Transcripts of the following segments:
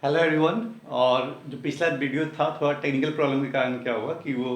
Hello everyone. और जो पिछला वीडियो था थोड़ा टेक्निकल प्रॉब्लम के कारण क्या हुआ कि वो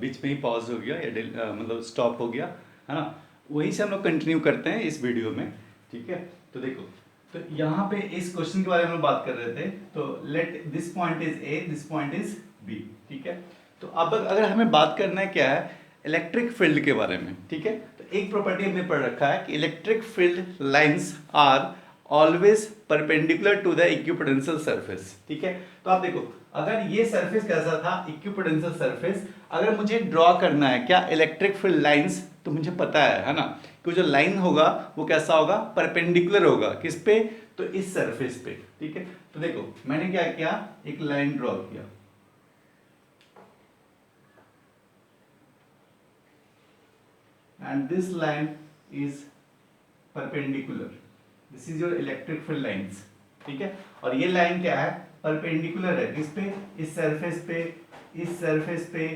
बीच में ही पॉज हो गया या मतलब स्टॉप हो गया, है ना। वहीं से हम लोग कंटिन्यू करते हैं इस वीडियो में। ठीक है, तो देखो, तो यहाँ पे इस क्वेश्चन के बारे में हम बात कर रहे थे। तो let this point is A, this point is B. ठीक है, तो अब अगर हमें बात करना है क्या है, इलेक्ट्रिक फील्ड के बारे में। ठीक है, तो एक प्रॉपर्टी हमने पढ़ रखा है कि electric field lines are always perpendicular to the equipotential surface. ठीक है, तो आप देखो, अगर ये सरफेस कैसा था, इक्विपोटेंशियल सरफेस, अगर मुझे ड्रॉ करना है क्या इलेक्ट्रिक फील्ड लाइंस, तो मुझे पता है ना, कि जो लाइन होगा वो कैसा होगा, परपेंडिकुलर होगा किस पे, तो इस सरफेस पे। ठीक है, तो देखो मैंने क्या किया, एक लाइन ड्रॉ किया, and this line is perpendicular, this is your electric field lines. ठीक है, और ये लाइन क्या है, परपेंडिकुलर है किस पे, इस सरफेस पे, इस सरफेस पे,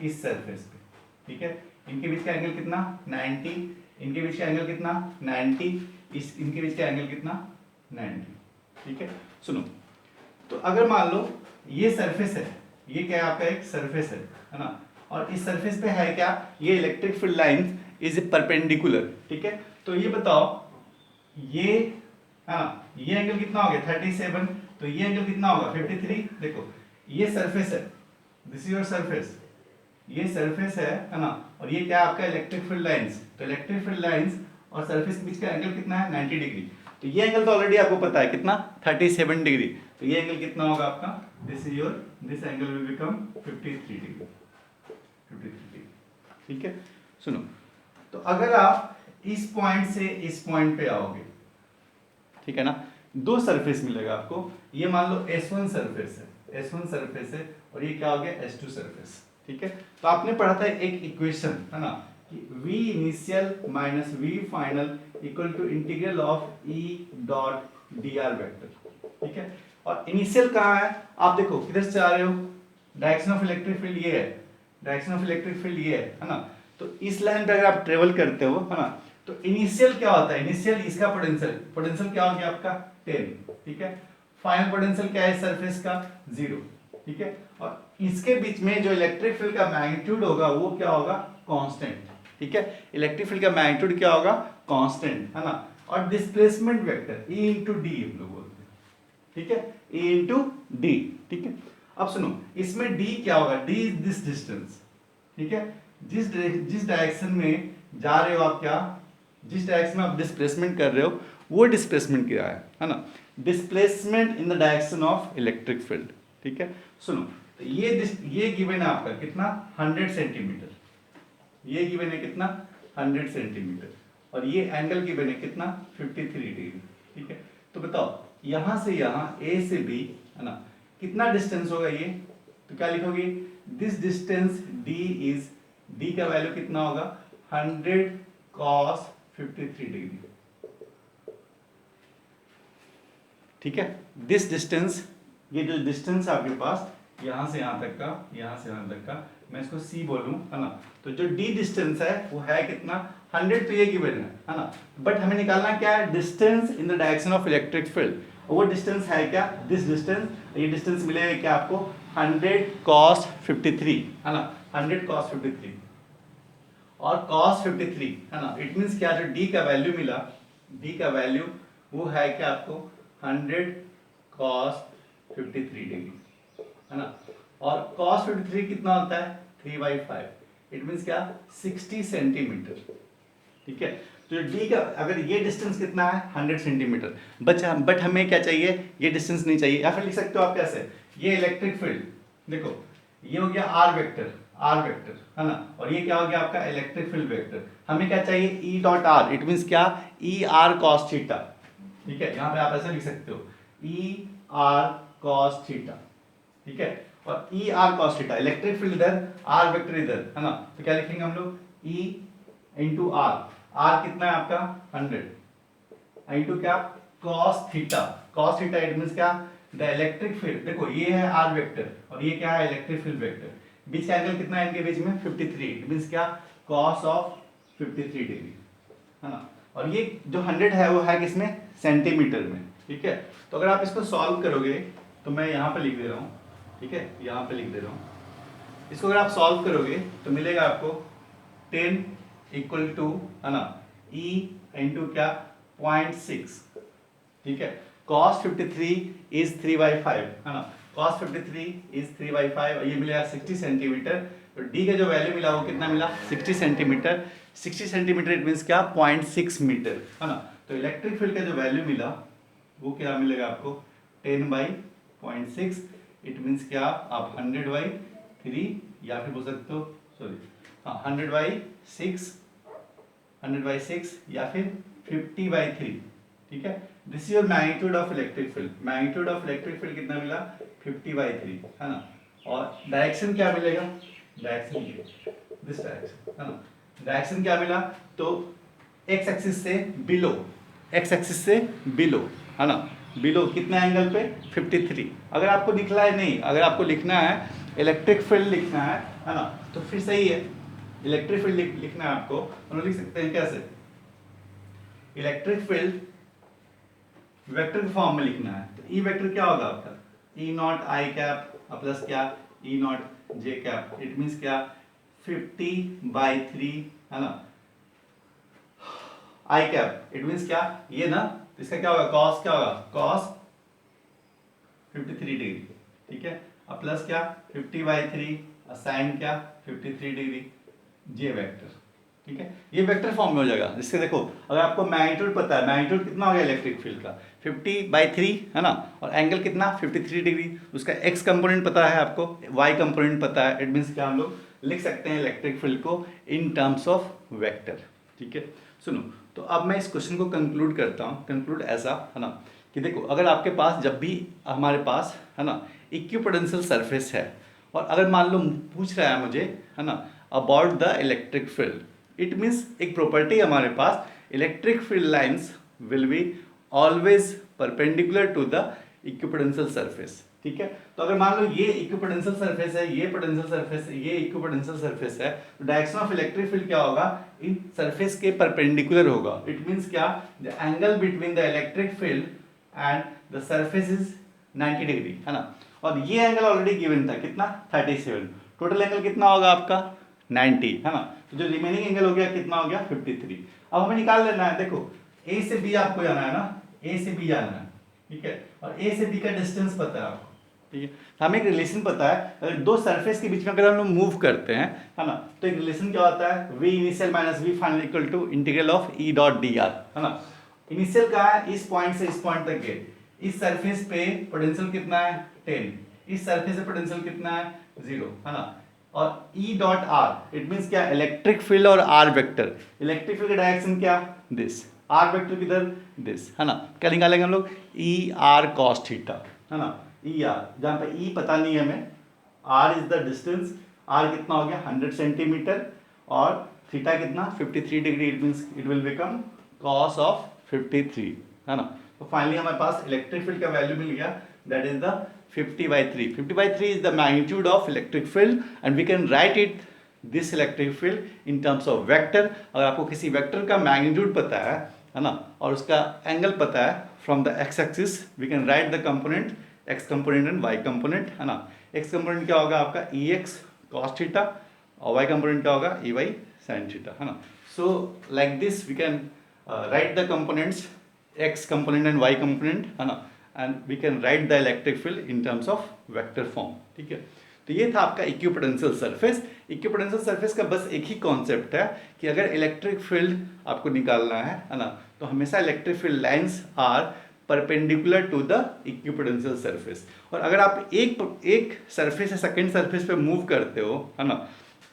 इस सरफेस पे। ठीक है, इनके बीच का एंगल कितना 90, इनके बीच का एंगल कितना 90, इस इनके बीच का एंगल कितना 90। ठीक है, सुनो, तो अगर मान लो ये सरफेस है, ये क्या है आपका एक सरफेस है ना, और इस सरफेस पे है क्या, ये electric field line is perpendicular. ठीक है, तो ये बताओ, ये है ना, ये एंगल कितना हो गया 37, तो ये एंगल कितना होगा 53। देखो ये सरफेस है, दिस इज योर सरफेस, ये सरफेस है ना, और ये क्या आपका इलेक्ट्रिक फील्ड लाइंस, तो इलेक्ट्रिक फील्ड लाइंस और सरफेस के बीच का एंगल कितना है 90 डिग्री। तो ये एंगल तो ऑलरेडी आपको पता है कितना 37 डिग्री, तो ये एंगल कितना होगा आपका, this is your, this angle will become 53 degree, 53 degree. ठीक है, सुनो, तो अगर आप इस पॉइंट से इस पॉइंट पे आओगे, ठीक है ना, दो सरफेस मिलेगा आपको, ये मान लो S1 सरफेस है, S1 सरफेस है, और ये क्या हो गया S2 सरफेस। ठीक है, तो आपने पढ़ा था एक इक्वेशन, है ना, कि V initial minus V final equal to integral of E dot dr vector. ठीक है, और इनिशियल कहाँ है, आप देखो किधर से आ रहे हो, डायरेक्शन ऑफ इलेक्ट्रिक फील्ड ये है, डायरेक्शन ऑफ इलेक्ट्रिक फील्ड ये है ना, तो इस लाइन पे अगर आप ट्रेवल करते हो, है ना, तो इनिशियल क्या होता है, इनिशियल इसका पोटेंशियल, पोटेंशियल क्या हो गया आपका 10। ठीक है, फाइनल पोटेंशियल क्या है सरफेस का 0। ठीक है, और इसके बीच में जो इलेक्ट्रिक फील्ड का मैग्नीट्यूड होगा वो क्या होगा, कांस्टेंट। ठीक है, इलेक्ट्रिक फील्ड का मैग्नीट्यूड क्या होगा, कांस्टेंट, है ना, और displacement vector E into D हम लोग बोलते हैं। ठीक है, E इंटू डी। ठीक है, अब सुनो, इसमें D क्या होगा, D इज दिस डिस्टेंस। ठीक है, जिस डायरेक्शन में जा रहे हो आप, क्या जिस डायरेक्शन में आप डिस्प्लेसमेंट कर रहे हो वो डिस्प्लेसमेंट क्या है ना, displacement in the direction of electric field. ठीक है, सुनो, तो ये गिवन है आपका कितना 100 सेंटीमीटर, ये गिवन है कितना 100 सेंटीमीटर, और ये एंगल गिवन है कितना 53 डिग्री। ठीक है, तो बताओ यहां से यहां A से B, है ना, कितना डिस्टेंस होगा ये, तो क्या लिखोगे, this distance D is, D का वैल्यू कितना होगा 100 cos 53 डिग्री। ठीक है, दिस डिस्टेंस, ये जो डिस्टेंस है आपके पास यहां से यहां तक का, यहां से यहां तक का, मैं इसको C बोलूं, है ना, तो जो D डिस्टेंस है वो है कितना 100, तो ये गिवन है ना, बट हमें निकालना क्या है, distance in the direction of electric field, वो डिस्टेंस है क्या, दिस डिस्टेंस, ये डिस्टेंस मिलेगा क्या आपको 100 cos 53, है ना, 100 cos 53, और cos 53, है ना, इट मींस क्या, जो D का वैल्यू मिला, D का वैल्यू वो है क्या आपको 100 cos 53 डिग्री, है ना, और cos 53 कितना होता है 3/5, इट मींस क्या 60 सेंटीमीटर। ठीक है, तो D का अगर ये डिस्टेंस कितना है 100 सेंटीमीटर, बट हमें क्या चाहिए, ये डिस्टेंस नहीं चाहिए, या फिर लिख सकते हो आप कैसे, ये इलेक्ट्रिक फील्ड, देखो ये हो गया R वेक्टर, R वेक्टर, है ना, और ये क्या हो गया आपका इलेक्ट्रिक फील्ड वेक्टर, हमें क्या चाहिए E dot R, it means क्या E R cos थीटा। ठीक है, यहां पे आप ऐसा लिख सकते हो E R cos थीटा। ठीक है, और E R cos theta, electric field इधर, R वेक्टर इधर, है ना, तो क्या लिखेंगे हम लोग E इंटू R, R कितना है आपका 100 इंटू क्या cos theta, cos theta it means क्या द इलेक्ट्रिक फील्ड, देखो ये है R वेक्टर और ये क्या है इलेक्ट्रिक फील्ड वेक्टर, बीच का एंगल कितना है इनके बीच में 53, इट मींस क्या cos ऑफ 53 डिग्री, है ना, और ये जो 100 है वो है किसमें सेंटीमीटर में। ठीक है, तो अगर आप इसको सॉल्व करोगे तो मैं यहाँ पे लिख दे रहा हूँ, ठीक है, यहाँ पे लिख दे रहा हूँ। इसको अगर आप सॉल्व करोगे तो मिलेगा आपको 10 इक्वल टू, है ना, E इंटू क्या 0.6, ठीक है। cos 53 इज 3/5, है ना, cos 53 इज 3/5 और ये मिलेगा 60 सेंटीमीटर। तो D का जो वैल्यू मिला वो कितना मिला 60 सेंटीमीटर। 60 सेंटीमीटर इट मीन्स क्या 0.6 मीटर, है ना। तो इलेक्ट्रिक फील्ड का जो वैल्यू मिला वो क्या मिलेगा आपको 10/0.6, इट मीन्स क्या आप 100/3 या फिर बोल सकते हो, सॉरी हाँ 100/6 या फिर 50/3, ठीक है। This is your magnitude of electric field. Magnitude of electric field कितना मिला 50/3, है ना। और डायरेक्शन क्या मिलेगा, डायरेक्शन दिस डायरेक्शन, है ना। डायरेक्शन क्या मिला तो एक्स एक्सिस से बिलो, एक्स एक्सिस से बिलो, है ना, बिलो कितना एंगल पे 53। अगर आपको लिखना है नहीं, अगर आपको लिखना है इलेक्ट्रिक फील्ड लिखना है ना, तो फिर सही है, इलेक्ट्रिक फील्ड लिखना है आपको, हम लिख सकते हैं कैसे, इलेक्ट्रिक फील्ड वेक्टर फॉर्म में लिखना है। तो ई वेक्टर क्या होगा आपका e not i cap plus क्या e not j cap, it means क्या 50/3, है ना, आई कैप इट मीन्स क्या ये ना, इसका क्या होगा कॉस, क्या होगा कॉस 53 डिग्री, ठीक है, अब प्लस क्या 50/3 साइन क्या 53 डिग्री जे वेक्टर, ठीक है। ये वेक्टर फॉर्म में हो जाएगा, जिससे देखो अगर आपको मैग्नीट्यूड पता है, मैग्नीट्यूड कितना हो गया इलेक्ट्रिक फील्ड का 50/3, है ना, और एंगल कितना 53 डिग्री, उसका एक्स कंपोनेंट पता है आपको, वाई कंपोनेंट पता है, इट मीन्स क्या हम लोग लिख सकते हैं इलेक्ट्रिक फील्ड को इन टर्म्स ऑफ वेक्टर, ठीक है। सुनो, तो अब मैं इस क्वेश्चन को कंक्लूड करता हूँ, कंक्लूड ऐसा, है ना, कि देखो अगर आपके पास जब भी हमारे पास, है ना, इक्विपोटेंशियल सरफेस है और अगर मान लो पूछ रहा है मुझे, है ना, about the electric field, it means एक प्रॉपर्टी हमारे पास electric field lines will be always perpendicular to the equipotential surface, ठीक है। तो अगर मान लो ये इक्विपोटेंशियल सरफेस है, ये पोटेंशियल सरफेस है, ये इक्विपोटेंशियल सरफेस है, तो डायरेक्शन ऑफ इलेक्ट्रिक फील्ड क्या होगा इन सरफेस के परपेंडिकुलर होगा। इट मीन्स क्या the angle between the electric field and the surface is 90 degree, है ना, और ये एंगल ऑलरेडी गिवन था कितना 37, टोटल एंगल कितना होगा आपका 90, है ना, तो जो रिमेनिंग एंगल हो गया कितना हो गया 53। अब हमें निकाल लेना है, देखो ए से बी आपको जाना है ना, ए से बी जाना है, ठीक है, और ए से बी का डिस्टेंस पता है आपको, ठीक है। हमें एक रिलेशन पता है, अगर दो सरफेस के बीच में अगर हम लोग मूव करते हैं, है ना, तो एक रिलेशन क्या होता है v initial minus v final equal to integral of e dot d r, है ना। इनिशियल कहाँ है इस पॉइंट से इस पॉइंट तक है, इस सरफेस पे पोटेंशियल कितना है 10, इस सरफेस पे पोटेंशियल कितना है 0, है ना, और E dot are it means क्या इलेक्ट्रिक फील्ड और आर वेक्टर, इलेक्ट्रिक फील्ड का डायरेक्शन क्या दिस, आर वेक्टर किधर दिस, है ना, क्या निकालेंगे हम लोग ई आर कॉस थीटा, है ना, ई आर, जहाँ पे ई पता नहीं है हमें, R is the distance, R कितना हो गया 100 सेंटीमीटर और थीटा कितना 53 degree, it means it will become cos of 53, है ना। तो फाइनली हमारे पास इलेक्ट्रिक फील्ड का वैल्यू मिल गया, that is the 50/3. 50/3 is the magnitude of electric field and we can write it this electric field in terms of vector. अगर आपको किसी वेक्टर का मैग्नीट्यूड पता है ना, और उसका एंगल पता है from the X axis, we can write the component X component and Y component, है ना। एक्स कंपोनेंट क्या होगा आपका ई एक्स कॉस थीटा और वाई कंपोनेंट क्या होगा ई वाई साइन थीटा, है ना। So like this we can write the components X component and Y component, है ना, and we can write the electric field in terms of vector form, ठीक है। तो ये था आपका इक्विपोटेंशियल सरफेस। इक्विपोटेंशियल सरफेस का बस एक ही कॉन्सेप्ट है कि अगर इलेक्ट्रिक फील्ड आपको निकालना है ना, तो हमेशा electric field lines are perpendicular to the equipotential surface. और अगर आप एक सरफेस से सेकेंड सरफेस पे मूव करते हो, है ना,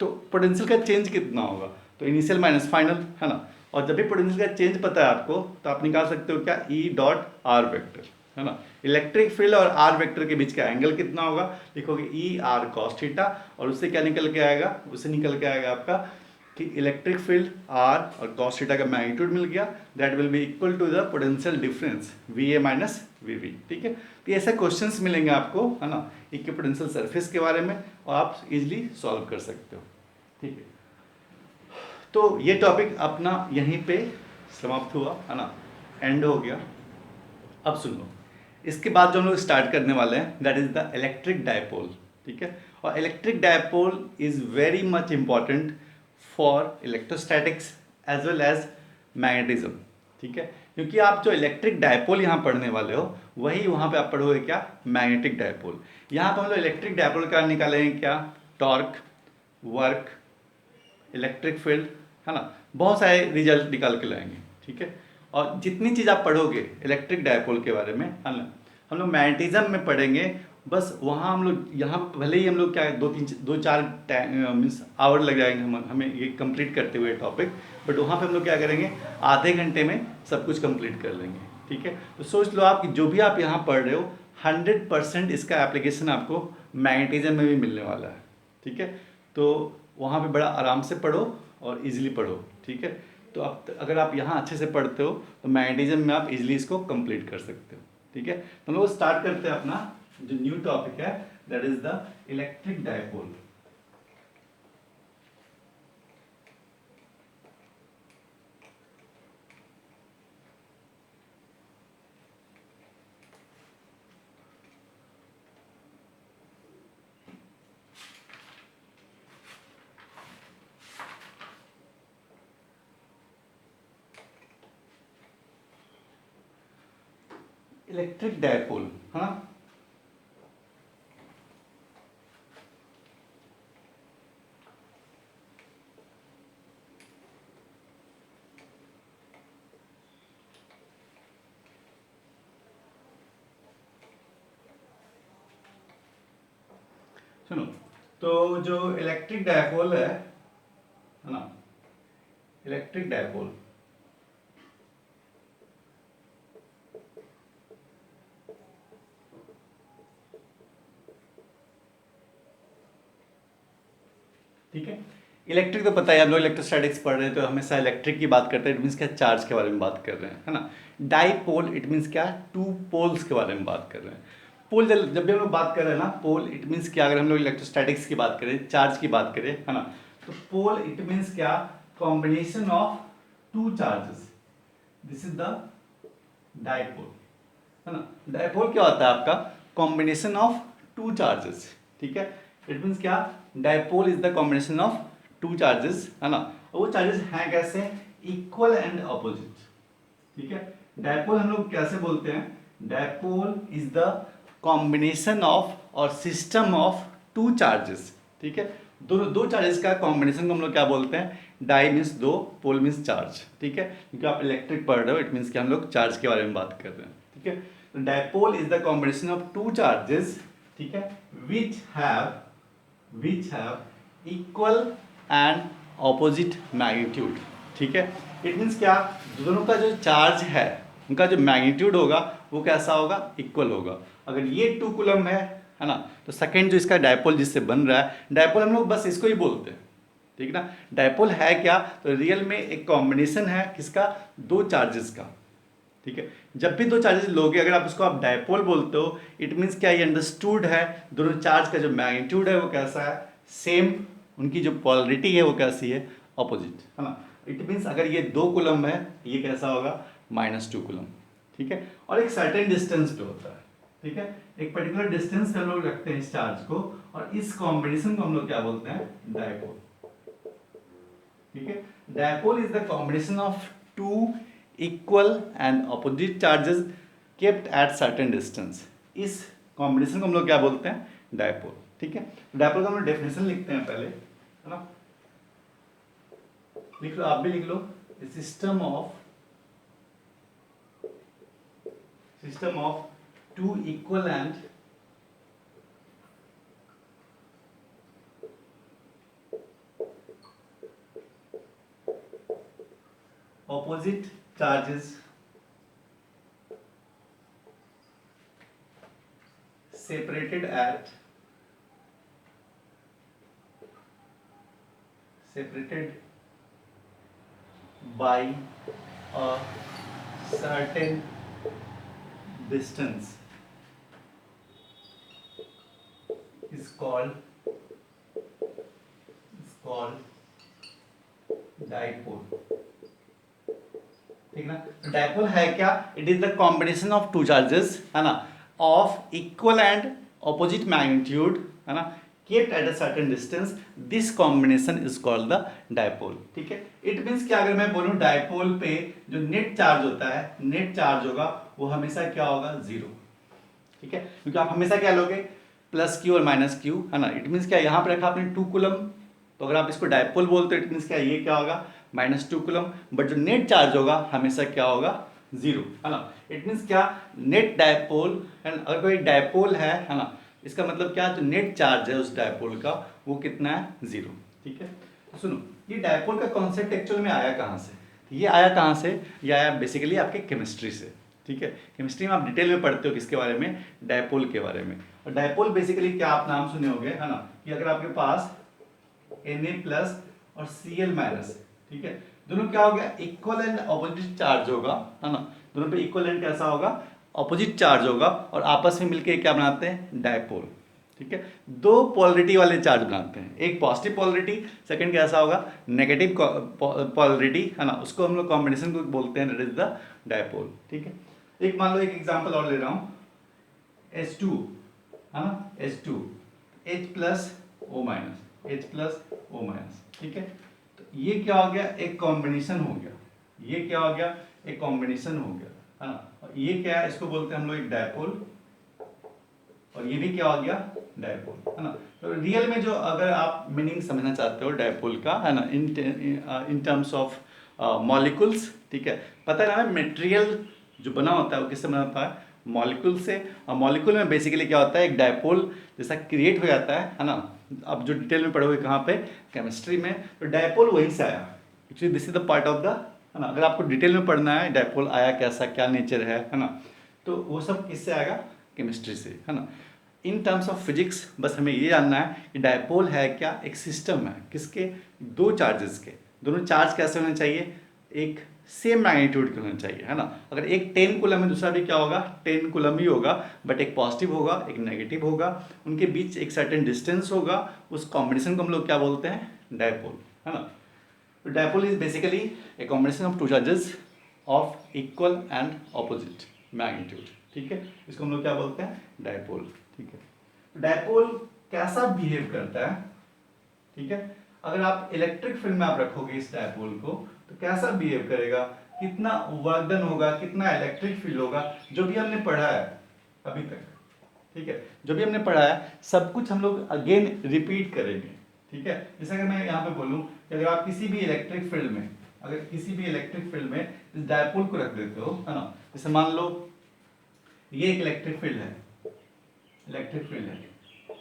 तो पोटेंशियल का चेंज कितना होगा, तो इनिशियल माइनस फाइनल, है ना। और जब भी पोटेंशियल का चेंज पता है आपको, तो आप निकाल सकते हो क्या ई डॉट आर वेक्टर, है ना। इलेक्ट्रिक फील्ड और आर वेक्टर के बीच का एंगल कितना होगा, लिखोगे ई आर कॉस थीटा, और उससे क्या निकल के आएगा, उससे निकल के आएगा आपका कि इलेक्ट्रिक फील्ड आर और कॉस थीटा का मैग्नीट्यूड मिल गया, that will be equal to the potential difference V A minus V V, ठीक है। तो ऐसे क्वेश्चंस मिलेंगे आपको, है ना, इक्विपोटेंशियल सरफेस के बारे में, और आप इजिली सॉल्व कर सकते हो, ठीक है। तो ये टॉपिक अपना यहीं पे समाप्त हुआ, है ना, एंड हो गया। अब सुन लो, इसके बाद जो हम लोग स्टार्ट करने वाले हैं that is the electric dipole, ठीक है। और electric dipole is very much important for electrostatics as well as magnetism, ठीक है। क्योंकि आप जो इलेक्ट्रिक डायपोल यहाँ पढ़ने वाले हो वही वहाँ पे आप पढ़ोगे क्या, मैग्नेटिक डायपोल। यहाँ पे हम लोग इलेक्ट्रिक डायपोल का निकालेंगे क्या, टॉर्क, वर्क, इलेक्ट्रिक फील्ड, है ना, बहुत सारे रिजल्ट निकाल के लाएंगे, ठीक है। और जितनी चीज़ आप पढ़ोगे इलेक्ट्रिक डायपोल के बारे में, है ना, हम लोग मैग्नेटिज्म में पढ़ेंगे। बस वहाँ हम लोग यहाँ भले ही हम लोग क्या दो चार मीन्स आवर लग जाएंगे हमें ये कंप्लीट करते हुए टॉपिक, बट वहाँ पे हम लोग क्या करेंगे, आधे घंटे में सब कुछ कंप्लीट कर लेंगे, ठीक है। तो सोच लो आप कि जो भी आप यहाँ पढ़ रहे हो 100% इसका एप्लीकेशन आपको मैग्नेटिज्म में भी मिलने वाला है, ठीक है। तो वहाँ पे बड़ा आराम से पढ़ो और इजीली पढ़ो, ठीक है। तो आप अगर आप यहाँ अच्छे से पढ़ते हो तो मैग्नेटिज्म में आप इजीली इसको कंप्लीट कर सकते हो, ठीक है। तो हम लोग स्टार्ट करते हैं अपना जो न्यू टॉपिक है that is the electric dipole. Electric dipole, हाँ, सुनो। तो जो इलेक्ट्रिक डायपोल है ना, इलेक्ट्रिक डायपोल ठीक है। इलेक्ट्रिक तो पता है, हम लोग इलेक्ट्रोस्टैटिक्स पढ़ रहे हैं तो हमेशा इलेक्ट्रिक की बात करते हैं, इट मीन्स क्या, चार्ज के बारे में बात कर रहे हैं, है ना। डाइपोल इट मीन्स क्या, टू पोल्स के बारे में बात कर रहे हैं। पोल जब भी हम लोग बात कर रहे हैं ना, पोल इट मीन्स क्या, अगर हम लोग इलेक्ट्रोस्टैटिक्स की बात करें, चार्ज की बात करें, है ना, तो पोल इट मीन्स क्या, combination of two charges, this is the dipole, है ना। डाइपोल क्या होता है आपका, कॉम्बिनेशन ऑफ टू चार्जेस, ठीक है। इट मीन्स क्या, dipole is the combination of two charges, है ना। वो चार्जेस हैं कैसे, इक्वल एंड अपोजिट, ठीक है। डाइपोल हम लोग कैसे बोलते हैं, dipole is the combination of और सिस्टम ऑफ टू चार्जेस, ठीक है। दोनों दो चार्जेस का कॉम्बिनेशन को हम लोग क्या बोलते हैं, डाई मीन्स दो, पोल मीन्स चार्ज, ठीक है। क्योंकि आप इलेक्ट्रिक पढ़ रहे हो इट मीन्स कि हम लोग चार्ज के बारे में बात कर रहे हैं, ठीक है। तो dipole is the combination of two charges, ठीक है, which have equal and opposite magnitude, ठीक है। इट मीन्स क्या, दोनों का जो चार्ज है उनका जो मैग्नीट्यूड होगा वो कैसा होगा, इक्वल होगा। अगर ये 2 कूलम है ना, तो सेकंड जो इसका डायपोल जिससे बन रहा है, डायपोल हम लोग बस इसको ही बोलते हैं, ठीक ना। डायपोल है क्या, तो रियल में एक कॉम्बिनेशन है किसका, दो चार्जेस का, ठीक है। जब भी दो चार्जेस लोगे अगर आप उसको आप डायपोल बोलते हो, इट मीन्स क्या, ये अंडरस्टूड है दोनों चार्ज का जो मैग्नीट्यूड है वो कैसा है, सेम, उनकी जो पोलरिटी है वो कैसी है, अपोजिट, है ना। इट मीन्स अगर ये 2 कूलम है, ये कैसा होगा, -2 कूलम, ठीक है। और एक सर्टेन डिस्टेंस पे होता है, ठीक है, एक पर्टिकुलर डिस्टेंस पे हम लोग रखते हैं इस चार्ज को, और इस कॉम्बिनेशन को हम लोग क्या बोलते हैं, डायपोल, ठीक है। Dipole is the combination of two equal and opposite charges kept at certain distance, इस कॉम्बिनेशन को हम लोग क्या बोलते हैं, डायपोल, ठीक है। डायपोल का हम लोग डेफिनेशन लिखते हैं पहले, है ना, लिख लो, आप भी लिख लो, system of two equal and opposite charges separated by a certain distance is called dipole, ठीक ना। डायपोल है क्या, it is the combination of two charges, है ना, of equal and opposite magnitude, है ना, kept at a certain distance, this combination is called the dipole। ठीक है, इट मीन्स कि अगर मैं बोलूं डायपोल पे जो नेट चार्ज होता है, नेट चार्ज होगा वो हमेशा क्या होगा, जीरो। ठीक है, क्योंकि आप हमेशा क्या लोगे, प्लस क्यू और माइनस क्यू, है ना। इट मीन्स क्या, यहाँ पे रखा आपने 2 कूलम, तो अगर आप इसको डायपोल बोलते हो इट मीन्स क्या, ये क्या होगा, -2 कूलम। बट जो नेट चार्ज होगा हमेशा क्या होगा, जीरो, है ना। इट मीन्स क्या, नेट डायपोल, एंड अगर कोई डायपोल है ना, इसका मतलब क्या, जो नेट चार्ज है उस डायपोल का वो कितना है, जीरो। ठीक है, तो सुनो, ये डायपोल का कॉन्सेप्ट एक्चुअल में आया कहाँ से, ये आया कहाँ से, ये आया बेसिकली आपके केमिस्ट्री से। ठीक है, केमिस्ट्री में आप डिटेल में पढ़ते हो किसके बारे में, डायपोल के बारे में। और डायपोल बेसिकली क्या, आप नाम सुने होंगे, है ना, कि अगर आपके पास Na+ और Cl-, ठीक है, दोनों क्या हो गया, इक्वल एंड ऑपोजिट चार्ज होगा, है ना, दोनों पे इक्वल एंड कैसा होगा, ऑपोजिट चार्ज होगा, और आपस में मिलके क्या बनाते हैं, डायपोल। ठीक है, दो पोलरिटी वाले चार्ज बनाते हैं, एक पॉजिटिव पोलरिटी, सेकंड कैसा होगा, नेगेटिव पोलरिटी, है ना, उसको हम लोग कॉम्बिनेशन को बोलते हैं, दैट इज द डायपोल। ठीक है, एक मान लो, एक एग्जांपल और ले रहा हूं, H2, है ना, H2, H+O-, H+O-, ठीक है, तो ये क्या हो गया, एक कॉम्बिनेशन हो गया, ये क्या हो गया, एक कॉम्बिनेशन हो गया, है ना। और ये क्या है, इसको बोलते हैं हम लोग एक डायपोल, और ये भी क्या हो गया, डायपोल, है ना। तो रियल में जो अगर आप मीनिंग समझना चाहते हो डायपोल का, है ना, इन टर्म्स ऑफ मॉलिक्यूल्स, ठीक है, पता है ना, मटेरियल जो बना होता है वो किससे बना होता है, मॉलिक्यूल से। और मॉलिक्यूल में बेसिकली क्या होता है, एक डायपोल जैसा क्रिएट हो जाता है ना। अब जो डिटेल में पढ़ोगे कहाँ पे, केमिस्ट्री में, तो डायपोल वहीं से आया actually, this is the part of the, है ना। अगर आपको डिटेल में पढ़ना है डायपोल आया कैसा, क्या नेचर है ना, तो वो सब किससे आएगा, केमिस्ट्री से, है ना। इन टर्म्स ऑफ फिजिक्स बस हमें ये जानना है कि डायपोल है क्या, एक सिस्टम है किसके, दो चार्जेस के, दोनों चार्ज कैसे होने चाहिए, एक सेम मैग्नीट्यूड के होना चाहिए, है ना। अगर एक 10 कूलम है, दूसरा भी क्या होगा, 10 कूलम ही होगा, बट एक पॉजिटिव होगा, एक नेगेटिव होगा, उनके बीच एक सर्टेन डिस्टेंस होगा, उस कॉम्बिनेशन को हम लोग क्या बोलते हैं, डायपोल, है ना। तो dipole is basically a combination of two charges of equal and opposite magnitude. ठीक है, इसको हम लोग क्या बोलते हैं, डायपोल। ठीक है, तो डायपोल कैसा बिहेव करता है, ठीक है, अगर आप इलेक्ट्रिक फील्ड में आप रखोगे इस डायपोल को, तो कैसा बिहेव करेगा, कितना वर्क डन होगा, कितना इलेक्ट्रिक फील्ड होगा, जो भी हमने पढ़ा है अभी तक, ठीक है, जो भी हमने पढ़ा है सब कुछ हम लोग अगेन रिपीट करेंगे। ठीक है, जैसे अगर मैं यहाँ पे बोलूँ कि अगर आप किसी भी इलेक्ट्रिक फील्ड में, अगर किसी भी इलेक्ट्रिक फील्ड में इस डायपोल को रख देते हो, है ना, जैसे मान लो ये एक इलेक्ट्रिक फील्ड है, इलेक्ट्रिक फील्ड है,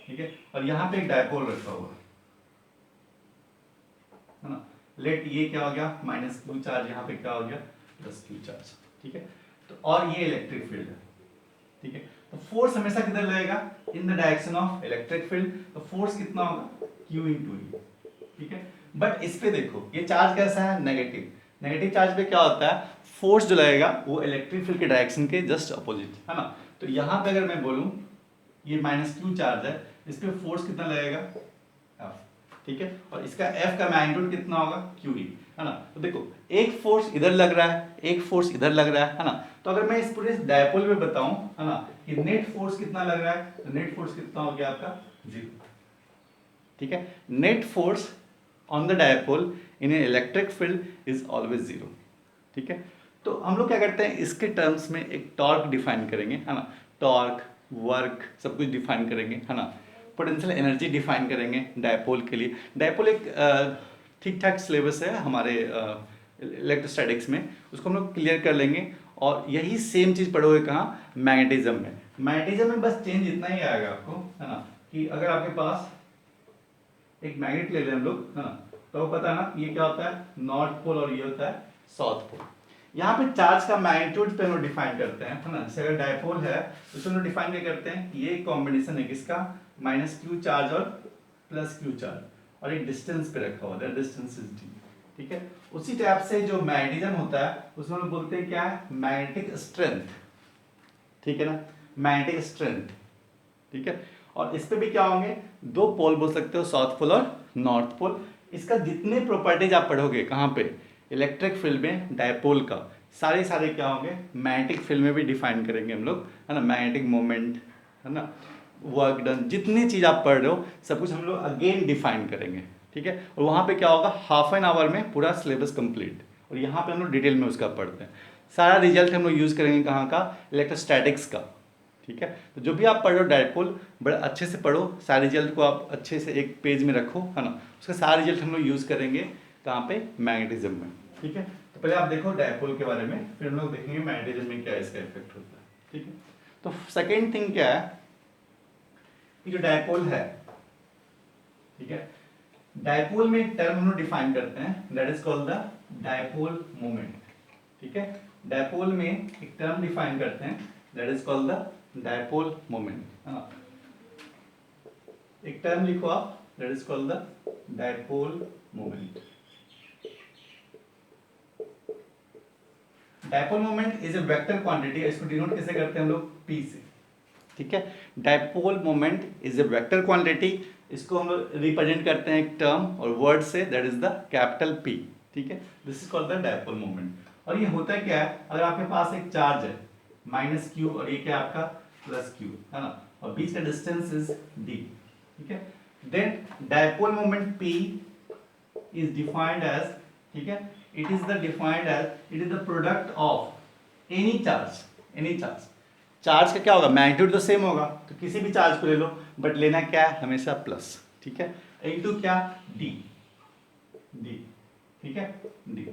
ठीक है, और यहाँ पे एक डायपोल रखा हुआ है ना, लेट ये क्या हो गया, -q चार्ज, यहाँ पे क्या हो गया, +q चार्ज। ठीक है, तो और ये इलेक्ट्रिक फील्ड है, ठीक है, तो फोर्स हमेशा किधर लगेगा, in the direction of electric field, तो फोर्स कितना होगा, q × e। ठीक है, बट इस पे देखो ये चार्ज कैसा है, नेगेटिव, नेगेटिव चार्ज पे क्या होता है, फोर्स जो लगेगा वो इलेक्ट्रिक फील्ड के डायरेक्शन के जस्ट अपोजिट, है ना। तो यहाँ पे अगर मैं बोलूँ ये -q चार्ज है, इस पे फोर्स कितना लगेगा, F, ठीक है, और इसका F का मैग्नीट्यूड कितना होगा, QE, है ना। तो देखो एक फोर्स इधर लग रहा है, एक फोर्स इधर लग रहा है ना। तो अगर मैं इस पूरे डायपोल में बताऊं, है ना, कि नेट फोर्स कितना लग रहा है, तो नेट फोर्स कितना हो गया आपका, 0। ठीक है, net force on the dipole in A electric field is always 0। ठीक है, तो हम लोग क्या करते हैं, इसके टर्म्स में एक टॉर्क डिफाइन करेंगे, है ना, टॉर्क, वर्क, सब कुछ डिफाइन करेंगे, है ना, पोटेंशियल एनर्जी डिफाइन करेंगे डायपोल के लिए। डायपोल एक ठीक ठाक सिलेबस है हमारे इलेक्ट्रोस्टैटिक्स में, उसको हम लोग क्लियर कर लेंगे। और यही सेम चीज़ पढ़ोगे कहाँ, मैग्नेटिज्म में। मैग्नेटिज्म में बस चेंज इतना ही आएगा आपको, है ना, कि अगर आपके पास एक मैग्नेट ले लें हम लोग, है ना, तो पता है ना ये क्या होता है, नॉर्थ पोल, और ये होता है साउथ पोल। यहाँ पे चार्ज का मैग्नीट्यूड पे हम लोग डिफाइन करते हैं, है ना। जैसे अगर डायपोल है तो उसको हम लोग डिफाइन क्या करते हैं, ये कॉम्बिनेशन है किसका, -q चार्ज और +q चार्ज, और एक डिस्टेंस पे रखा हुआ है, डिस्टेंस इज d। ठीक है, उसी टाइप से जो मैग्नेटिज्म होता है उसमें हम लोग बोलते हैं क्या है, मैग्नेटिक स्ट्रेंथ। ठीक है ना, मैग्नेटिक स्ट्रेंथ। ठीक है, और इस पे भी क्या होंगे, दो पोल बोल सकते हो, साउथ पोल और नॉर्थ पोल। इसका जितने प्रॉपर्टीज आप पढ़ोगे कहाँ पे, इलेक्ट्रिक फील्ड में डायपोल का, सारे क्या होंगे, मैग्नेटिक फील्ड में भी डिफाइन करेंगे हम लोग, है ना, मैग्नेटिक मोमेंट, है ना, वर्क डन, जितनी चीज़ आप पढ़ रहे हो सब कुछ हम लोग अगेन डिफाइन करेंगे, ठीक है। और वहाँ पे क्या होगा, हाफ एन आवर में पूरा सिलेबस कंप्लीट, और यहाँ पे हम लोग डिटेल में उसका पढ़ते हैं। सारा रिजल्ट हम लोग यूज़ करेंगे कहाँ का, इलेक्ट्रोस्टैटिक्स का, ठीक है। तो जो भी आप पढ़ रहे हो डायपोल, बड़े अच्छे से पढ़ो, सारे रिजल्ट को आप अच्छे से एक पेज में रखो, है ना, उसका सारा रिजल्ट हम लोग यूज़ करेंगे कहाँ पे, मैग्नेटिज्म में, ठीक है। तो पहले आप देखो डायपोल के बारे में, फिर हम लोग देखेंगे मैग्नेटिज्म में क्या इसका इफेक्ट होता है, ठीक है। तो सेकेंड थिंग क्या है, ये जो डायपोल है, ठीक है, डायपोल में एक टर्म हम लोग डिफाइन करते हैं, that is called the dipole moment, ठीक है। डायपोल में एक टर्म डिफाइन करते हैं, that is called the dipole moment, है ना। एक टर्म लिखो आप, that is called the dipole moment. Dipole moment is a vector quantity, इसको डिनोट कैसे करते हैं हम लोग, P से, ठीक है। Dipole moment is a vector quantity, इसको हम लोग रिप्रेजेंट करते हैं एक टर्म और वर्ड से, that is the capital P, ठीक है। This is called the dipole moment. और ये होता है क्या है, अगर आपके पास एक चार्ज है -q और ये क्या आपका +q, है ना, और बीच का डिस्टेंस इज d, ठीक है, then dipole moment P is defined as, ठीक है, it is the defined as, it is the product of any charge charge का क्या होगा, मैग्नीट्यूड तो सेम होगा, तो किसी भी चार्ज को ले लो, बट लेना क्या है, हमेशा प्लस, ठीक है, इनटू क्या, डी, ठीक है, D.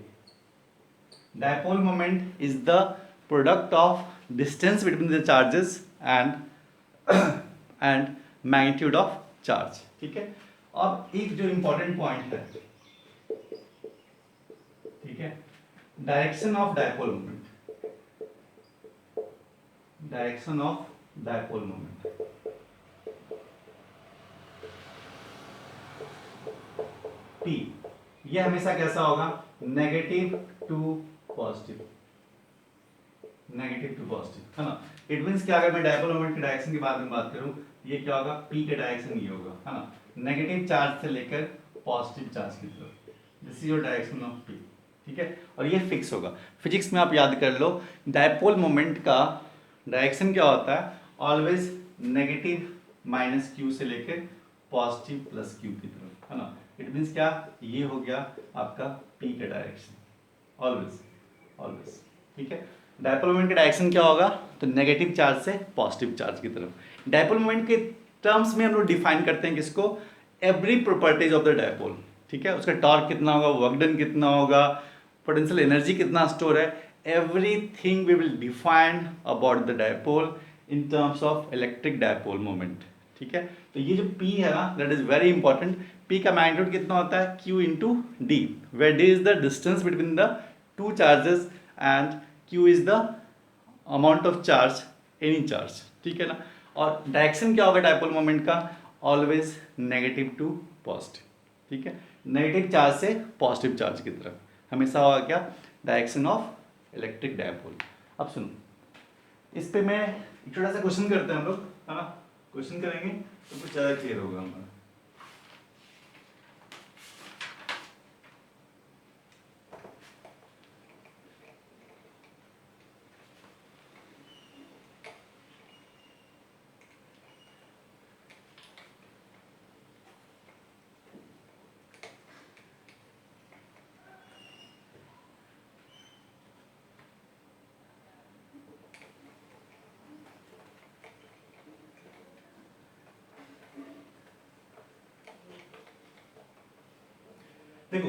Dipole moment is the product of distance between the charges and magnitude of charge, ठीक है। अब एक जो इंपॉर्टेंट पॉइंट है, ठीक है, direction of dipole moment, direction of dipole moment, P, ये हमेशा कैसा होगा, negative to positive, negative to positive, है ना। इट मींस क्या, अगर मैं डायपोल मोमेंट के डायरेक्शन के बारे में बात करूं, ये क्या होगा, P के डायरेक्शन ये होगा, है ना, नेगेटिव चार्ज से लेकर पॉजिटिव चार्ज की तरफ, this is your direction of P, ठीक है। और ये फिक्स होगा, फिजिक्स में आप याद कर लो, डायपोल मोमेंट का डायरेक्शन क्या होता है, ऑलवेज नेगेटिव -q से लेकर पॉजिटिव +q की तरफ, है ना। इट मींस क्या, ये हो गया आपका P का डायरेक्शन, ऑलवेज ऑलवेज, ठीक है। डायपोल मोमेंट का डायरेक्शन क्या होगा, तो नेगेटिव चार्ज से पॉजिटिव चार्ज की तरफ। डायपोल मोमेंट के टर्म्स में हम लोग डिफाइन करते हैं किसको, every properties of the dipole, ठीक है, उसका टॉर्क कितना होगा, वर्क डन कितना होगा, पोटेंशियल एनर्जी कितना स्टोर है, everything we will define about the dipole in terms of electric dipole moment, ठीक है। तो ये जो P है ना, that is very important, P का मैग्नीट्यूड कितना होता है, Q into D, where D is the distance between the two charges and Q is the amount of charge, any charge, ठीक है ना। और डायरेक्शन क्या होगा डायपोल मोमेंट का, ऑलवेज नेगेटिव टू पॉजिटिव, ठीक है, नेगेटिव चार्ज से पॉजिटिव चार्ज की तरफ हमेशा होगा क्या, डायरेक्शन ऑफ इलेक्ट्रिक डायपोल। अब सुनो, इस पे मैं एक छोटा सा क्वेश्चन करते हैं हम लोग, है ना, क्वेश्चन करेंगे तो कुछ ज़्यादा क्लियर होगा हमारा। देखो,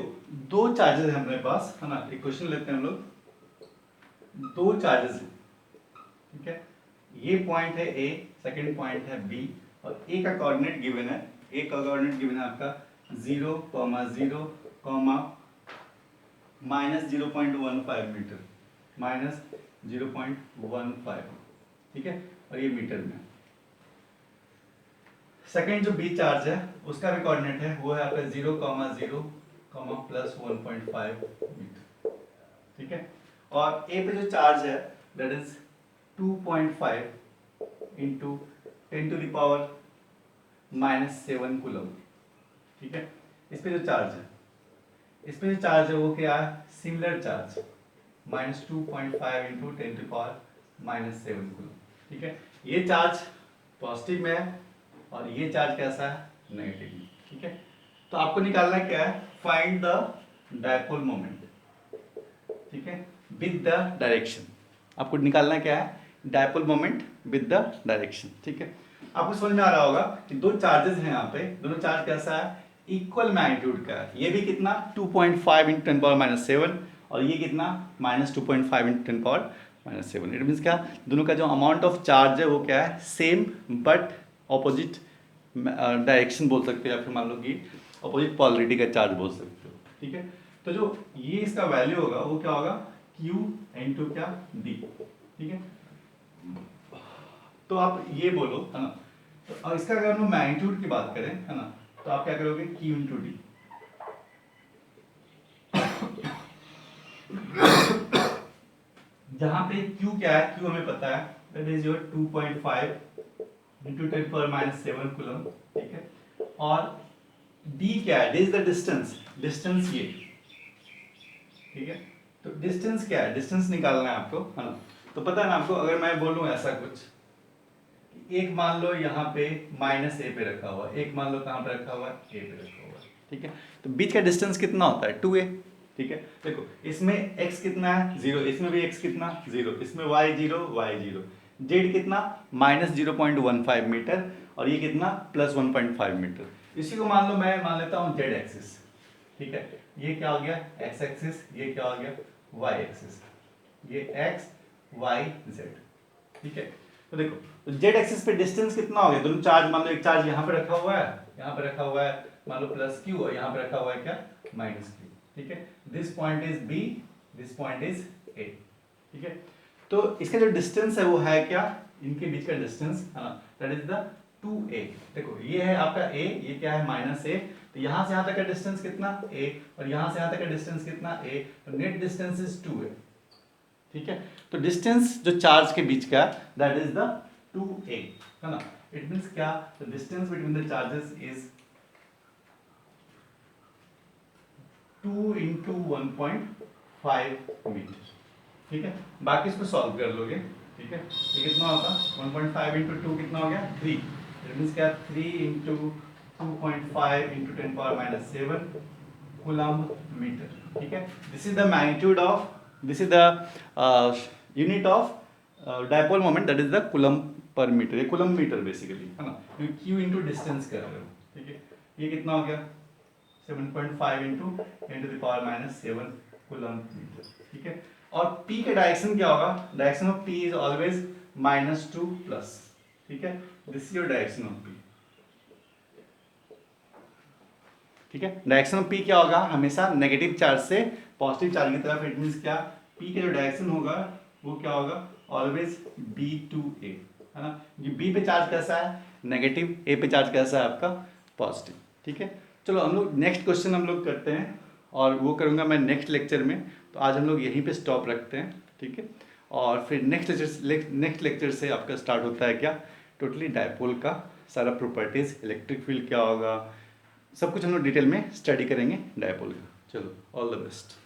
दो चार्जेस हैं अपने पास, है ना, एक क्वेश्चन लेते हैं हम लोग, दो चार्जेस हैं, ठीक है, ये पॉइंट है A, सेकंड पॉइंट है B, और A का कोऑर्डिनेट गिवन है, A का कोऑर्डिनेट गिवन है आपका 0, 0, -0.15 मीटर, -0.15, ठीक है, और ये मीटर में। सेकंड जो B चार्ज है उसका भी कोऑर्डिनेट है, वो है आपका 0, 0, +1.5 मीटर, ठीक है। और A पे जो चार्ज है दैट इज 2.5 इंटू 10⁻⁻7 कूलम, ठीक है। इस पे जो चार्ज है, इस पे जो चार्ज है वो क्या है, सिमिलर चार्ज -2.5 इंटू 10⁻⁻7 कूलम। ठीक है, ये चार्ज पॉजिटिव में है और ये चार्ज कैसा है, नेगेटिव में। ठीक है, तो आपको निकालना क्या है, फाइंड द डायपोल मोमेंट। ठीक है, विद द डायरेक्शन, आपको निकालना क्या है, dipole moment with the direction. ठीक है, आपको समझ में आ रहा होगा कि दो चार्जेस हैं यहाँ पे, दोनों चार्ज कैसा है, इक्वल मैग्नीट्यूड का है। ये भी कितना 2.5 इंटू 10⁻⁷ और ये कितना -2.5 इंटू 10⁻⁷। इट मीन्स क्या, दोनों का जो अमाउंट ऑफ चार्ज है वो क्या है, सेम बट ऑपोजिट डायरेक्शन बोल सकते हो, या फिर मान लो कि ऑपोजिट पॉलरिटी का चार्ज बोल सकते हो। ठीक है, तो जो ये इसका वैल्यू होगा वो क्या होगा, Q इंटू क्या, D। ठीक है, तो आप ये बोलो, है ना, तो इसका अगर हम मैग्नीट्यूड की बात करें, है ना, तो आप क्या करोगे, Q इंटू D। जहां पे Q क्या है, Q हमें पता है, that is your 2.5 into 10⁻⁷ coulomb. ठीक है, और D क्या है, D is the distance, distance ये। ठीक है, तो डिस्टेंस क्या है, डिस्टेंस निकालना है आपको, है ना, तो पता है ना आपको, अगर मैं बोलूं ऐसा कुछ, एक मान लो यहाँ पे -a पे रखा हुआ, एक मान लो कहाँ पे रखा हुआ है, a पे रखा हुआ है। ठीक है, तो बीच का डिस्टेंस कितना होता है, 2a। ठीक है, देखो इसमें x कितना है, 0, इसमें भी x कितना, 0, इसमें y 0, y 0, z कितना -0.15 मीटर और ये कितना +1.5 मीटर। इसी को मान लो मैं मान लेता हूँ z एक्सिस। ठीक है, ये क्या हो गया, x एक्सिस, ये क्या हो गया, y एक्सिस, ये x y z। ठीक है, तो देखो, तो z एक्सिस पे डिस्टेंस कितना हो गया, दोनों चार्ज, मान लो एक चार्ज यहाँ पे रखा हुआ है, यहाँ पे रखा हुआ है मान लो +q और यहाँ पे रखा हुआ है क्या, -q। ठीक है, this point is b, this point is a। ठीक है, तो इसका जो डिस्टेंस है वो है क्या, इनके बीच का डिस्टेंस, है ना, दैट इज द 2a। देखो ये है आपका a, ये क्या है -a, तो यहाँ से यहाँ तक का डिस्टेंस कितना a और यहाँ से यहाँ तक का डिस्टेंस कितना a, तो नेट डिस्टेंस इज 2a। ठीक है, तो डिस्टेंस जो चार्ज के बीच का, दैट इज द 2a, है ना। इट मींस क्या, the distance between the charges is 2 into 1.5 metre. ठीक है, बाकी इसको सॉल्व कर लोगे। ठीक है, ये कितना होगा, 1.5 इंटू 2 कितना हो गया, 3। इट मींस क्या, 3 इंटू 2.5 इंटू 10⁻⁷ कूलम मीटर। ठीक है, this is the magnitude of, this is the unit of dipole moment, that is the coulomb per metre, ये कूलम मीटर बेसिकली, है ना, क्योंकि Q इंटू डिस्टेंस कर रहे हो। ठीक है, ये कितना हो गया, 7.5 इंटू 10⁻⁷ कूलम मीटर। ठीक है, और P का डायरेक्शन क्या होगा, direction of P is always -2+। ठीक है, this is your direction of P। ठीक है, डायरेक्शन ऑफ P क्या होगा, हमेशा नेगेटिव चार्ज से पॉजिटिव चार्ज की तरफ। इट मींस क्या, P का जो डायरेक्शन होगा वो क्या होगा, ऑलवेज B to A, है ना, ये B पे चार्ज कैसा है, नेगेटिव, A पे चार्ज कैसा है आपका, पॉजिटिव। ठीक है, चलो हम लोग नेक्स्ट क्वेश्चन हम लोग करते हैं और वो करूँगा मैं नेक्स्ट लेक्चर में। तो आज हम लोग यहीं पे स्टॉप रखते हैं। ठीक है, और फिर नेक्स्ट लेक्चर से आपका स्टार्ट होता है क्या, टोटली डायपोल का सारा प्रॉपर्टीज़, इलेक्ट्रिक फील्ड क्या होगा, सब कुछ हम लोग डिटेल में स्टडी करेंगे डायपोल का। चलो, ऑल द बेस्ट।